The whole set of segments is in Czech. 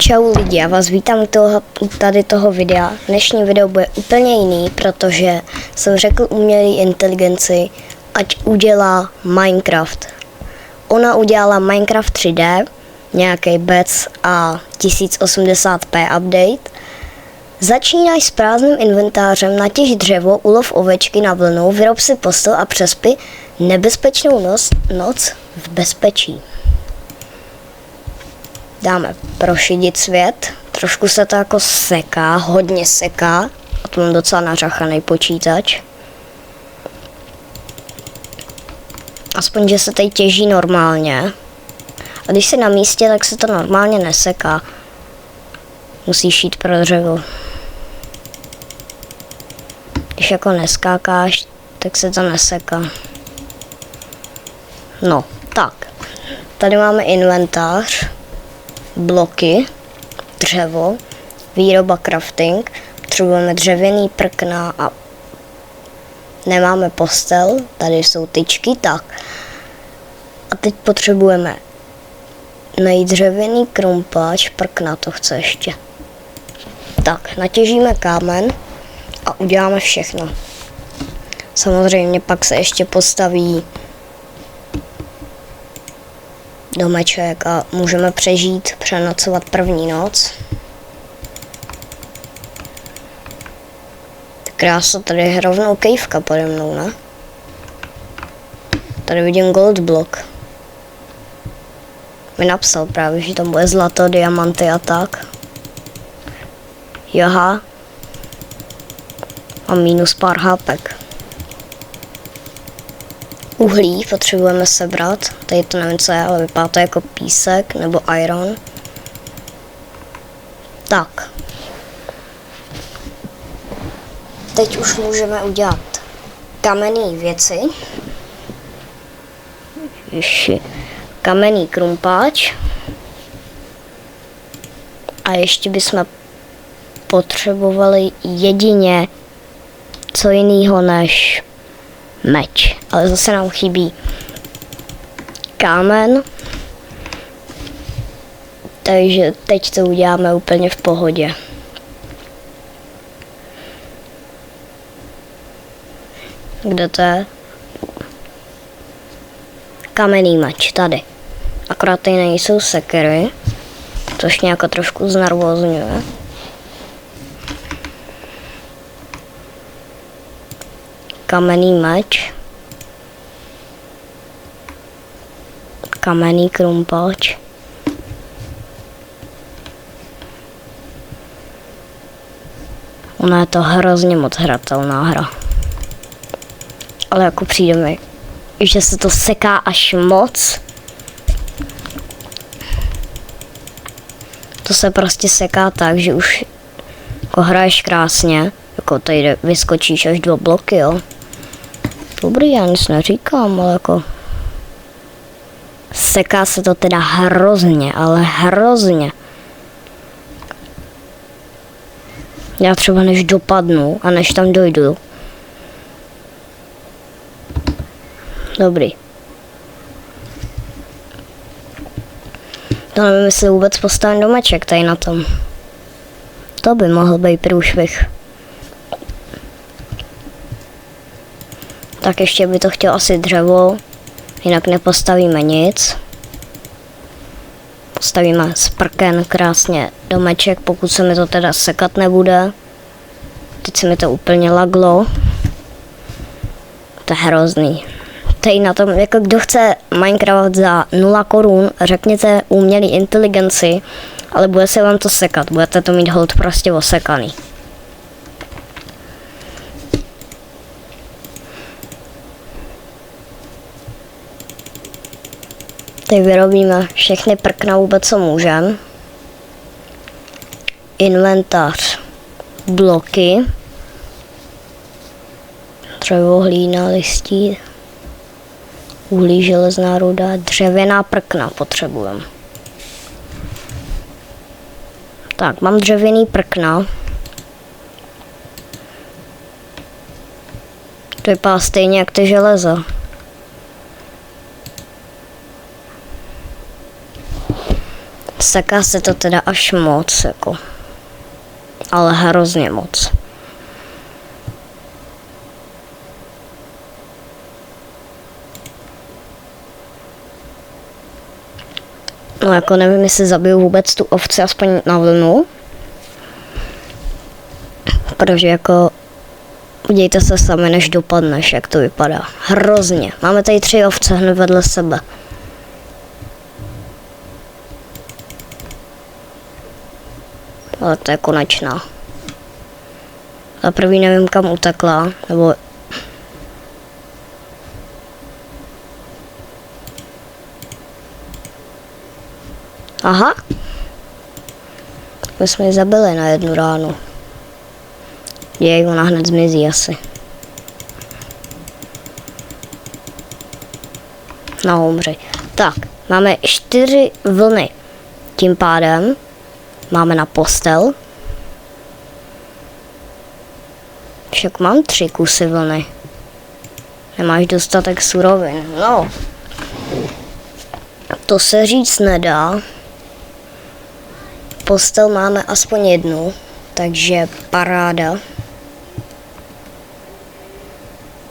Čau lidi, já vás vítám u tady toho videa. Dnešní video bude úplně jiný, protože jsem řekl umělé inteligenci, ať udělá Minecraft. Ona udělala Minecraft 3D, nějaký Bets a 1080p update. Začínáš s prázdným inventářem, natěž dřevo, ulov ovečky na vlnu, vyrob si postel a přespí nebezpečnou noc v bezpečí. Dáme prošidit svět, trošku se to jako seká, hodně seká, a to mám docela nařachaný počítač. Aspoň, že se tady těží normálně. A když jsi na místě, tak se to normálně neseká. Musíš jít pro dřevo. Když jako neskákáš, tak se to neseká. No, tak. Tady máme inventář, bloky, dřevo, výroba crafting, potřebujeme dřevěný prkna a nemáme postel, tady jsou tyčky, tak. A teď potřebujeme najít dřevěný krumpáč, prkna to chce ještě. Tak, natěžíme kámen a uděláme všechno. Samozřejmě pak se ještě postaví domeček a můžeme přenocovat první noc. Krása, tady je rovnou kejvka pode mnou, ne? Tady vidím gold block. Mi napsal právě, že tam bude zlato, diamanty a tak. Jaha. A minus pár hápek. Uhlí potřebujeme sebrat. Tady to nevím, co je, ale vypadá to jako písek nebo iron. Tak. Teď už můžeme udělat kamenné věci. Kamenný krumpáč. A ještě bychom potřebovali jedině co jiného než meč, ale zase nám chybí kámen, takže teď to uděláme úplně v pohodě. Kde to je? Kamenný meč, tady. Akorát tady nejsou sekery, což mě jako trošku znervózňuje. Kamenný meč, kamenný krumpáč, ona je to hrozně moc hratelná hra, ale jako přijde mi, že se to seká až moc, to se prostě seká tak, že už jako hraješ krásně, jako tady vyskočíš až 2 bloky, jo. Dobrý, já nic neříkám, ale jako seká se to teda hrozně, ale hrozně. Já třeba než dopadnu a než tam dojdu. Dobrý. To nevím, jestli vůbec postavím domeček tady na tom. To by mohl být průšvih. Tak ještě by to chtělo asi dřevo, jinak nepostavíme nic. Postavíme z prken krásně domeček, pokud se mi to teda sekat nebude. Teď se mi to úplně laglo. To je hrozný. Tady na tom, jako kdo chce Minecraft za 0 korun, řekněte umělé inteligenci, ale bude se vám to sekat, budete to mít hold prostě osekaný. Teď vyrobíme všechny prkna vůbec, co můžeme. Inventář, bloky, dřevo, hlína, listí, uhlí, železná ruda, dřevěná prkna potřebujeme. Tak, mám dřevěný prkna. To vypadá stejně jak ty železo. Seká se to teda až moc, jako. Ale hrozně moc. No jako nevím, jestli zabiju vůbec tu ovci aspoň na vlnu. Protože jako udějte se sami, než dopadneš, jak to vypadá. Hrozně. Máme tady 3 ovce hned vedle sebe. Ale to je konečná. Za prvý nevím, kam utekla, nebo... Aha. My jsme ji zabili na jednu ránu. Jej, ona hned zmizí asi. No, umři. Tak, máme 4 vlny. Tím pádem máme na postel. Však mám 3 kusy vlny. Nemáš dostatek surovin. No. To se říct nedá. Postel máme aspoň 1, takže paráda.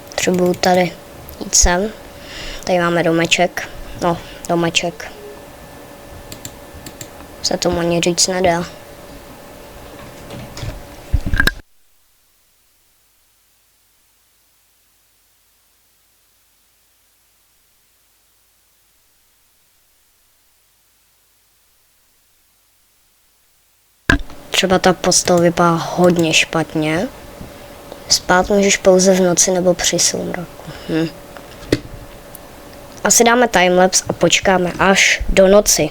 Potřebuju tady jít sem. Tady máme domeček. No, domeček. Se tomu ani říct nedá. Třeba ta postel vypadá hodně špatně. Spát můžeš pouze v noci nebo při soumraku. Asi dáme timelapse a počkáme až do noci.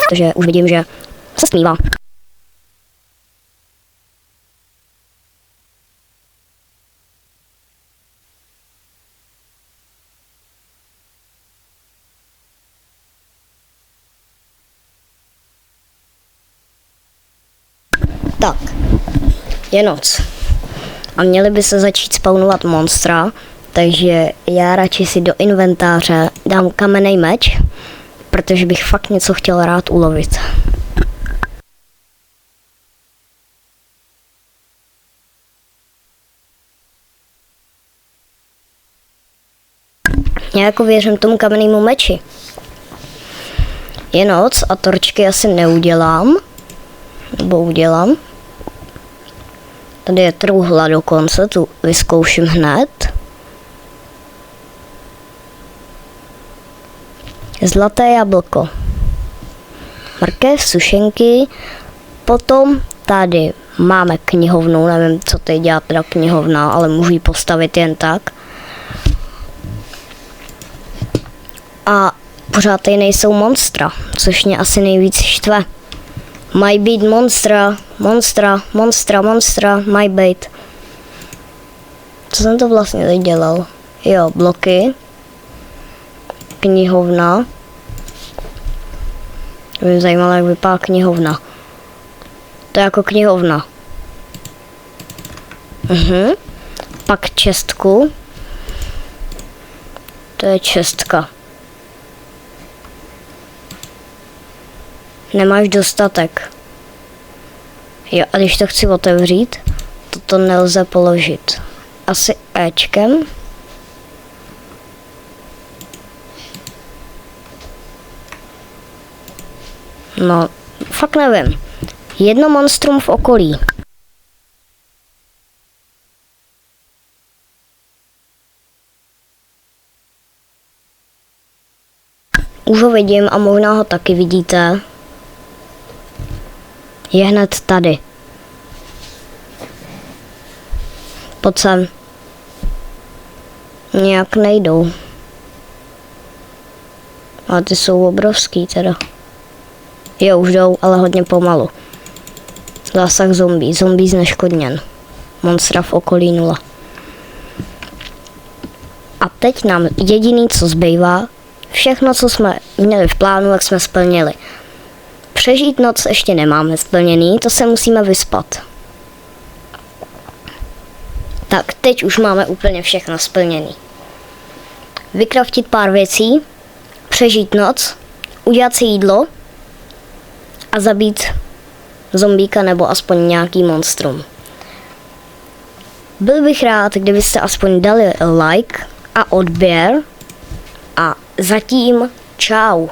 Takže už vidím, že se stmívá. Tak, je noc. A měli by se začít spawnovat monstra, takže já radši si do inventáře dám kamenný meč, protože bych fakt něco chtěl rád ulovit. Já jako věřím tomu kamennému meči. Je noc a torčky asi neudělám. Nebo udělám. Tady je truhla dokonce, tu vyzkouším hned. Zlaté jablko. Mrkev, sušenky. Potom tady máme knihovnu, nevím, co tady dělá teda knihovna, ale můžu ji postavit jen tak. A pořád tady nejsou monstra, což mě asi nejvíc štve. Mají být monstra, mají být. Co jsem to vlastně teď dělal? Jo, bloky. Knihovna. Mě zajímalo, jak vypadá knihovna. To je jako knihovna. Pak čestku. To je čestka. Nemáš dostatek. Jo, a když to chci otevřít, toto nelze položit. Asi Ečkem. No, fakt nevím. Jedno monstrum v okolí. Už ho vidím a možná ho taky vidíte. Je hned tady. Pojď sem. Nějak nejdou. Ale ty jsou obrovský teda. Jo, už jdou, ale hodně pomalu. Zásah zombie. Zombie zneškodněn. Monstra v okolí 0. A teď nám jediný, co zbývá, všechno, co jsme měli v plánu, jak jsme splnili. Přežít noc ještě nemáme splněný, to se musíme vyspat. Tak, teď už máme úplně všechno splněný. Vykraftit pár věcí, přežít noc, udělat si jídlo a zabít zombíka nebo aspoň nějaký monstrum. Byl bych rád, kdybyste aspoň dali like a odběr a zatím čau.